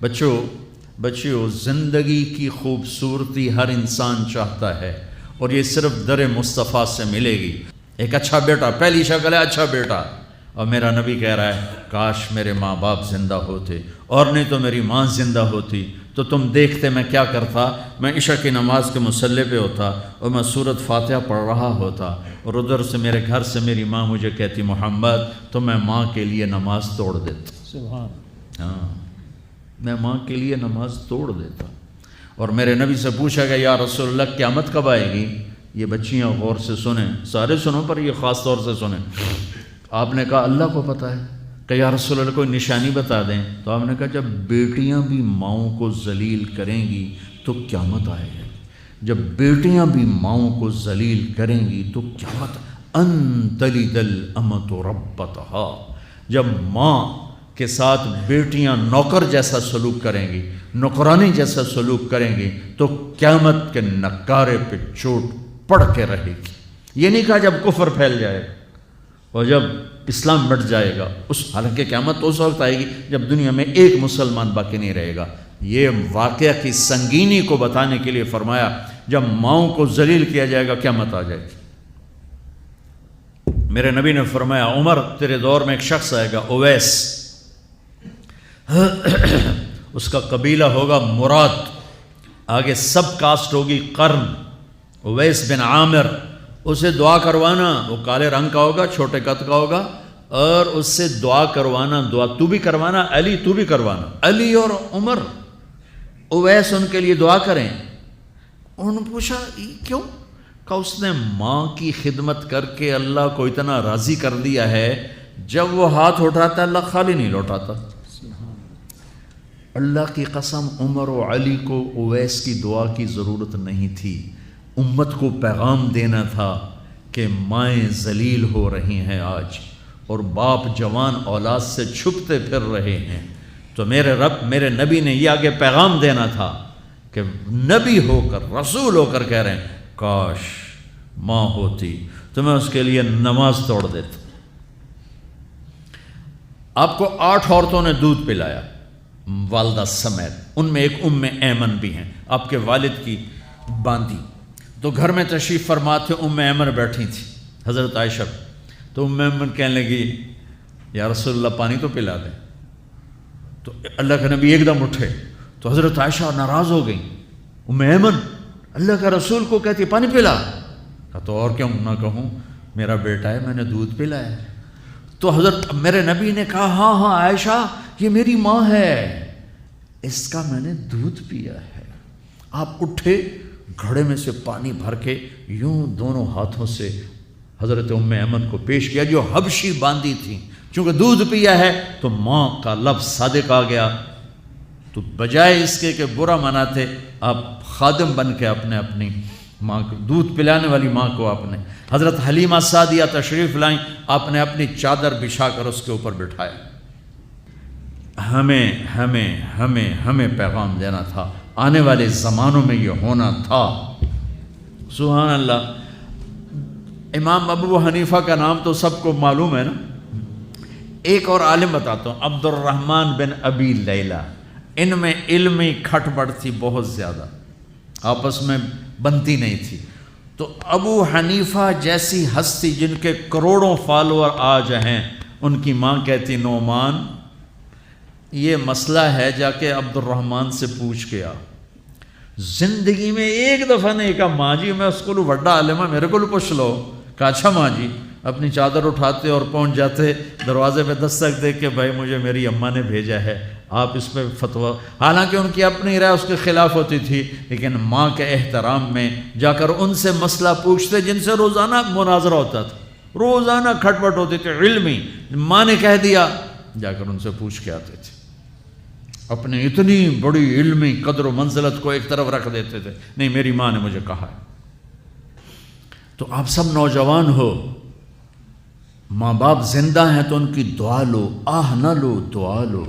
بچیوں زندگی کی خوبصورتی ہر انسان چاہتا ہے، اور یہ صرف در مصطفیٰ سے ملے گی۔ ایک اچھا بیٹا، پہلی شکل ہے اچھا بیٹا، اور میرا نبی کہہ رہا ہے کاش میرے ماں باپ زندہ ہوتے، اور نہیں تو میری ماں زندہ ہوتی تو تم دیکھتے میں کیا کرتا۔ میں عشاء کی نماز کے مصلی پہ ہوتا اور میں سورۃ فاتحہ پڑھ رہا ہوتا، اور ادھر سے میرے گھر سے میری ماں مجھے کہتی محمد، تو میں ماں کے لیے نماز توڑ دیتا۔ سبحان۔ ہاں، میں ماں کے لیے نماز توڑ دیتا۔ اور میرے نبی سے پوچھا گیا یا رسول اللہ قیامت کب آئے گی؟ یہ بچیاں غور سے سنیں، سارے سنو پر یہ خاص طور سے سنیں۔ آپ نے کہا اللہ کو پتہ ہے۔ کہ یا رسول اللہ کوئی نشانی بتا دیں۔ تو آپ نے کہا جب بیٹیاں بھی ماؤں کو ذلیل کریں گی تو قیامت آئے گی۔ جب بیٹیاں بھی ماؤں کو ذلیل کریں گی تو قیامت، ان تلد الامۃ ربتہا، جب ماں کے ساتھ بیٹیاں نوکر جیسا سلوک کریں گی، نوکرانی جیسا سلوک کریں گی تو قیامت کے نکارے پہ چوٹ پڑ کے رہے گی۔ یہ نہیں کہا جب کفر پھیل جائے اور جب اسلام بٹ جائے گا، حالانکہ قیامت تو اس وقت آئے گی جب دنیا میں ایک مسلمان باقی نہیں رہے گا۔ یہ واقعہ کی سنگینی کو بتانے کے لیے فرمایا جب ماؤں کو ذلیل کیا جائے گا قیامت آ جائے گی۔ میرے نبی نے فرمایا عمر تیرے دور میں ایک شخص آئے گا اویس، اس کا قبیلہ ہوگا مراد، آگے سب کاسٹ ہوگی قرن، اویس بن عامر، اسے دعا کروانا، وہ کالے رنگ کا ہوگا، چھوٹے قد کا ہوگا، اور اس سے دعا کروانا، دعا تو بھی کروانا، علی تو بھی کروانا، علی اور عمر، اویس ان کے لیے دعا کریں۔ انہوں نے پوچھا کیوں؟ کہ اس نے ماں کی خدمت کر کے اللہ کو اتنا راضی کر دیا ہے، جب وہ ہاتھ اٹھاتا اللہ خالی نہیں لوٹاتا۔ اللہ کی قسم عمر و علی کو اویس کی دعا کی ضرورت نہیں تھی، امت کو پیغام دینا تھا کہ مائیں ذلیل ہو رہی ہیں آج، اور باپ جوان اولاد سے چھپتے پھر رہے ہیں۔ تو میرے رب، میرے نبی نے یہ آگے پیغام دینا تھا کہ نبی ہو کر، رسول ہو کر کہہ رہے ہیں کاش ماں ہوتی تو میں اس کے لیے نماز توڑ دیتا۔ آپ کو 8 عورتوں نے دودھ پلایا والدہ سمیت، ان میں ایک ایمن بھی ہیں، آپ کے والد کی باندی۔ تو گھر میں تشریف فرما تھے، ایمن بیٹھی تھی حضرت عائشہ، تو ایمن کہنے لگی یا رسول اللہ پانی تو پلا دیں۔ تو اللہ کے نبی ایک دم اٹھے، تو حضرت عائشہ ناراض ہو گئی، ایمن اللہ کا رسول کو کہتی پانی پلا، تو اور کیوں نہ کہوں، میرا بیٹا ہے، میں نے دودھ پلایا ہے۔ تو حضرت میرے نبی نے کہا ہاں ہاں عائشہ یہ میری ماں ہے، اس کا میں نے دودھ پیا ہے۔ آپ اٹھے، گھڑے میں سے پانی بھر کے یوں دونوں ہاتھوں سے حضرت ایمن کو پیش کیا جو حبشی باندی تھی، چونکہ دودھ پیا ہے تو ماں کا لفظ صادق آ گیا۔ تو بجائے اس کے کہ برا مناتے، آپ خادم بن کے اپنی ماں کو، دودھ پلانے والی ماں کو آپ نے، حضرت حلیمہ سعدیہ تشریف لائیں، آپ نے اپنی چادر بچھا کر اس کے اوپر بٹھایا۔ ہمیں پیغام دینا تھا، آنے والے زمانوں میں یہ ہونا تھا۔ سبحان اللہ۔ امام ابو حنیفہ کا نام تو سب کو معلوم ہے نا۔ ایک اور عالم بتاتا ہوں، عبد الرحمن بن ابی لیلہ، ان میں علمی کھٹ بڑھ تھی بہت زیادہ، آپس میں بنتی نہیں تھی۔ تو ابو حنیفہ جیسی ہستی جن کے کروڑوں فالوور آج ہیں، ان کی ماں کہتی نعمان یہ مسئلہ ہے، جا کے عبد الرحمن سے پوچھ کے آ۔ زندگی میں ایک دفعہ نہیں کہا ماں جی میں اس کو وڈا عالم ہے میرے کو پوچھ لو۔ کہا اچھا ماں جی، اپنی چادر اٹھاتے اور پہنچ جاتے، دروازے پہ دستک دے کے بھائی مجھے میری اماں نے بھیجا ہے، آپ اس پہ فتویٰ، حالانکہ ان کی اپنی رائے اس کے خلاف ہوتی تھی، لیکن ماں کے احترام میں جا کر ان سے مسئلہ پوچھتے جن سے روزانہ مناظرہ ہوتا تھا، روزانہ کھٹ پٹ ہوتی تھی علمی، ماں نے کہہ دیا جا کر ان سے پوچھ کے آتے تھے، اپنی اتنی بڑی علمی قدر و منزلت کو ایک طرف رکھ دیتے تھے، نہیں میری ماں نے مجھے کہا ہے۔ تو آپ سب نوجوان ہو، ماں باپ زندہ ہیں تو ان کی دعا لو، آہ نہ لو، دعا لو۔